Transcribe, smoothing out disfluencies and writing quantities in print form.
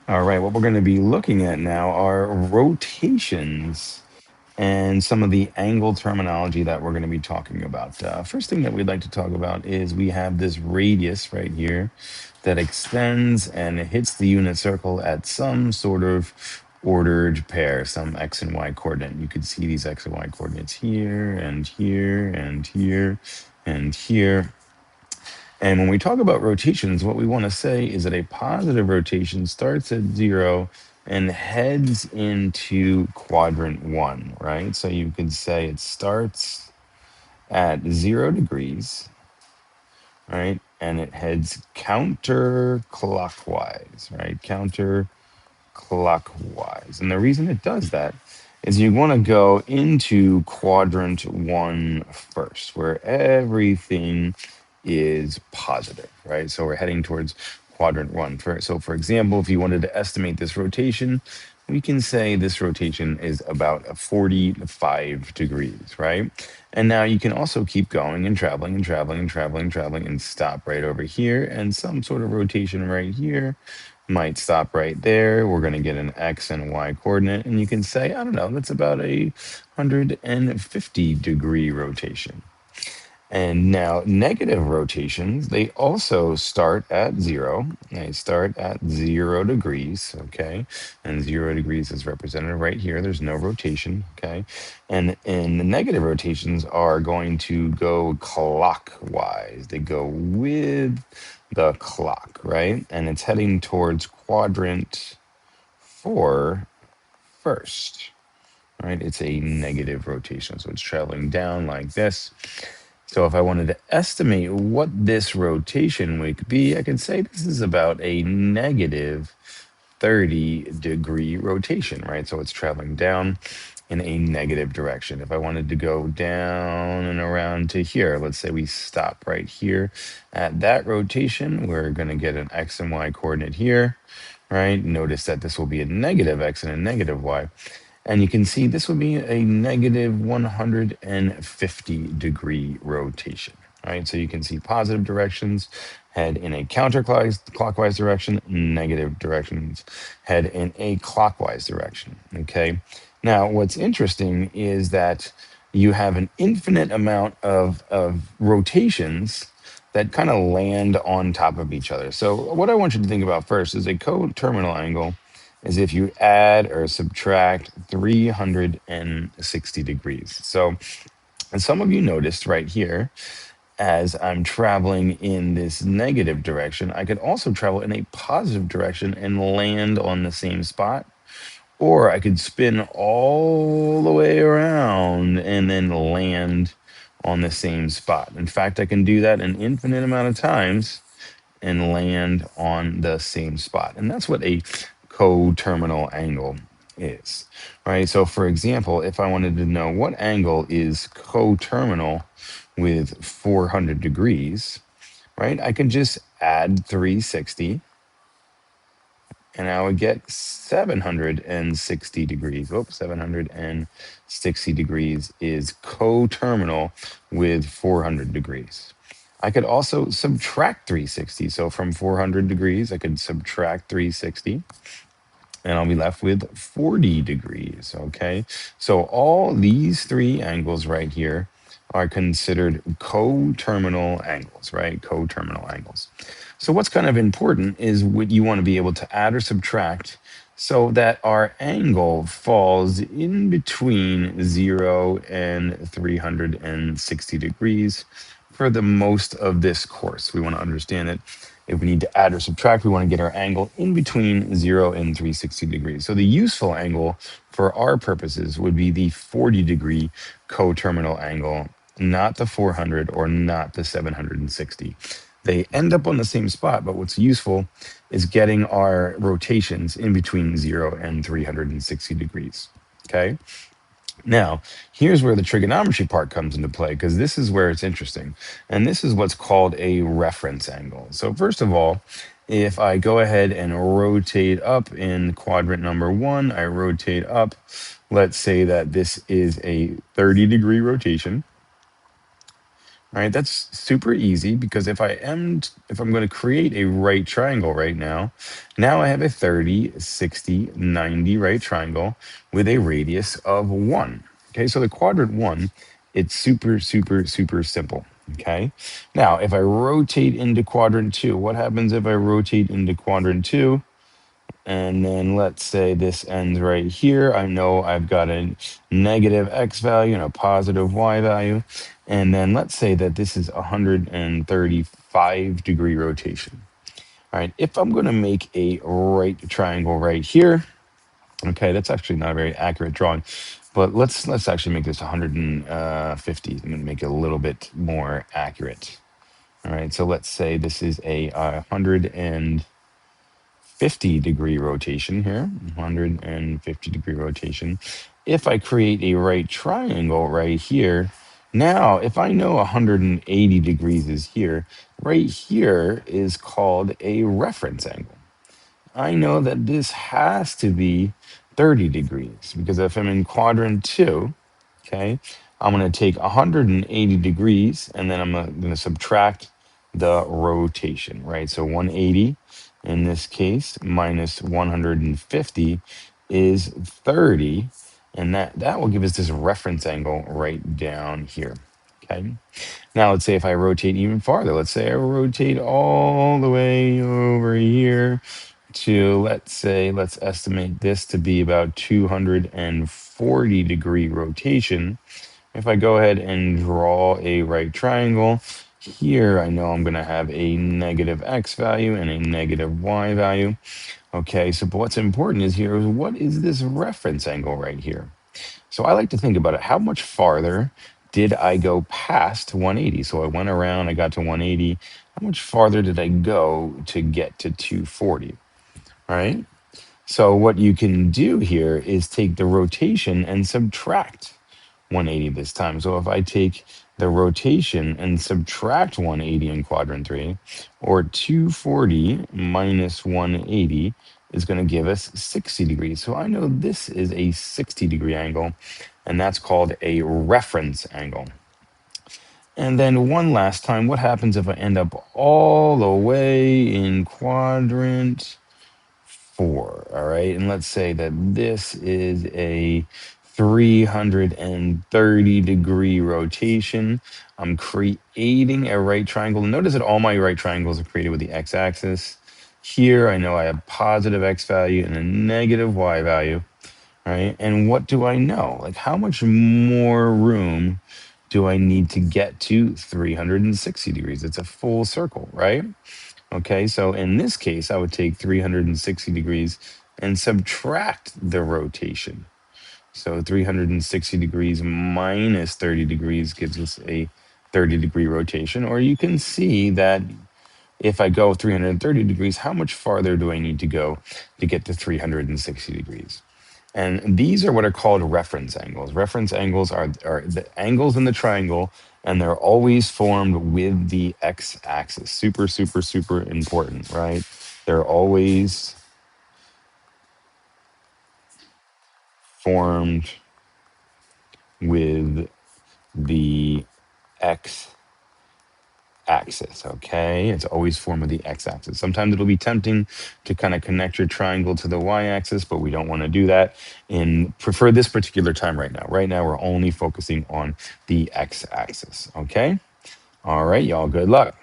All right, what we're going to be looking at now are rotations and some of the angle terminology that we're going to be talking about. First thing that we'd like to talk about is we have this radius right here that extends and it hits the unit circle at some sort of ordered pair, some x and y coordinate. You could see these x and y coordinates here and here and here and here. And when we talk about rotations, what we want to say is that a positive rotation starts at 0 and heads into quadrant 1, right? So you could say it starts at 0 degrees, right? And it heads counterclockwise, right? Counterclockwise. And the reason it does that is you want to go into quadrant 1 first, where everything is positive, right? So we're heading towards quadrant 1. So for example, if you wanted to estimate this rotation, we can say this rotation is about 45 degrees, right? And now you can also keep going and traveling and traveling and traveling and traveling and stop right over here. And some sort of rotation right here might stop right there. We're going to get an X and Y coordinate. And you can say, I don't know, that's about a 150-degree rotation. And now negative rotations, they also start at 0. They start at 0 degrees, okay? And 0 degrees is represented right here. There's no rotation, okay? And the negative rotations are going to go clockwise. They go with the clock, right? And it's heading towards quadrant 4 first, right? It's a negative rotation. So it's traveling down like this. So if I wanted to estimate what this rotation would be, I could say this is about a negative 30-degree rotation, right? So it's traveling down in a negative direction. If I wanted to go down and around to here, let's say we stop right here at that rotation, we're going to get an X and Y coordinate here, right? Notice that this will be a negative X and a negative Y. And you can see this would be a negative 150-degree rotation, right? So you can see positive directions head in a counterclockwise direction, negative directions head in a clockwise direction, okay? Now, what's interesting is that you have an infinite amount of rotations that kind of land on top of each other. So what I want you to think about first is a coterminal angle is if you add or subtract 360 degrees. So, and some of you noticed right here, as I'm traveling in this negative direction, I could also travel in a positive direction and land on the same spot. Or I could spin all the way around and then land on the same spot. In fact, I can do that an infinite amount of times and land on the same spot. And that's what a coterminal angle is, right? So for example, if I wanted to know what angle is coterminal with 400 degrees, right? I can just add 360 and I would get 760 degrees. Oops, 760 degrees is coterminal with 400 degrees. I could also subtract 360. So from 400 degrees, I could subtract 360 and I'll be left with 40 degrees, okay? So all these three angles right here are considered coterminal angles, right? Coterminal angles. So what's kind of important is what you want to be able to add or subtract so that our angle falls in between 0 and 360 degrees for the most of this course. We want to understand that if we need to add or subtract, we want to get our angle in between 0 and 360 degrees. So the useful angle for our purposes would be the 40-degree coterminal angle, not the 400 or not the 760. They end up on the same spot, but what's useful is getting our rotations in between 0 and 360 degrees, okay? Now, here's where the trigonometry part comes into play, because this is where it's interesting. And this is what's called a reference angle. So first of all, if I go ahead and rotate up in quadrant number 1, I rotate up. Let's say that this is a 30-degree rotation, All right, that's super easy because if I'm going to create a right triangle right now, now I have a 30, 60, 90 right triangle with a radius of 1. Okay, so the quadrant 1, it's super super super simple. Okay? Now, if I rotate into quadrant 2, what happens if I rotate into quadrant 2? And then let's say this ends right here. I know I've got a negative x value and a positive y value. And then let's say that this is 135-degree rotation. All right, if I'm going to make a right triangle right here, okay, that's actually not a very accurate drawing, but let's actually make this 150. I'm going to make it a little bit more accurate. All right, so let's say this is a 150-degree rotation here, 150-degree rotation. If I create a right triangle right here, now if I know 180 degrees is here, right here is called a reference angle. I know that this has to be 30 degrees because if I'm in quadrant 2, okay, I'm going to take 180 degrees and then I'm going to subtract the rotation, right? So 180 in this case minus 150 is 30, and that will give us this reference angle right down here. Okay. Now let's say if I rotate even farther, let's say I rotate all the way over here to, let's say, let's estimate this to be about 240-degree rotation. If I go ahead and draw a right triangle, here I know I'm going to have a negative x value and a negative y value. Okay, so but what's important is here is what is this reference angle right here? So I like to think about it. How much farther did I go past 180? So I went around, I got to 180. How much farther did I go to get to 240? All right. So what you can do here is take the rotation and subtract 180 this time. So if I take the rotation and subtract 180 in quadrant 3, or 240 minus 180 is going to give us 60 degrees. So I know this is a 60-degree angle, and that's called a reference angle. And then one last time, what happens if I end up all the way in quadrant 4? All right. And let's say that this is a 330-degree rotation. I'm creating a right triangle. Notice that all my right triangles are created with the x-axis. Here, I know I have positive x value and a negative y value. Right. And what do I know? Like, how much more room do I need to get to 360 degrees? It's a full circle, right? Okay, so in this case, I would take 360 degrees and subtract the rotation. So 360 degrees minus 30 degrees gives us a 30-degree rotation. Or you can see that if I go 330 degrees, how much farther do I need to go to get to 360 degrees? And these are what are called reference angles. Reference angles are the angles in the triangle, and they're always formed with the x-axis. Super, super, super important, right? They're always formed with the x axis, okay? It's always formed with the x-axis. Sometimes it'll be tempting to kind of connect your triangle to the y-axis, but we don't want to do that for this particular time right now. Right now, we're only focusing on the x-axis, okay? All right, y'all, good luck.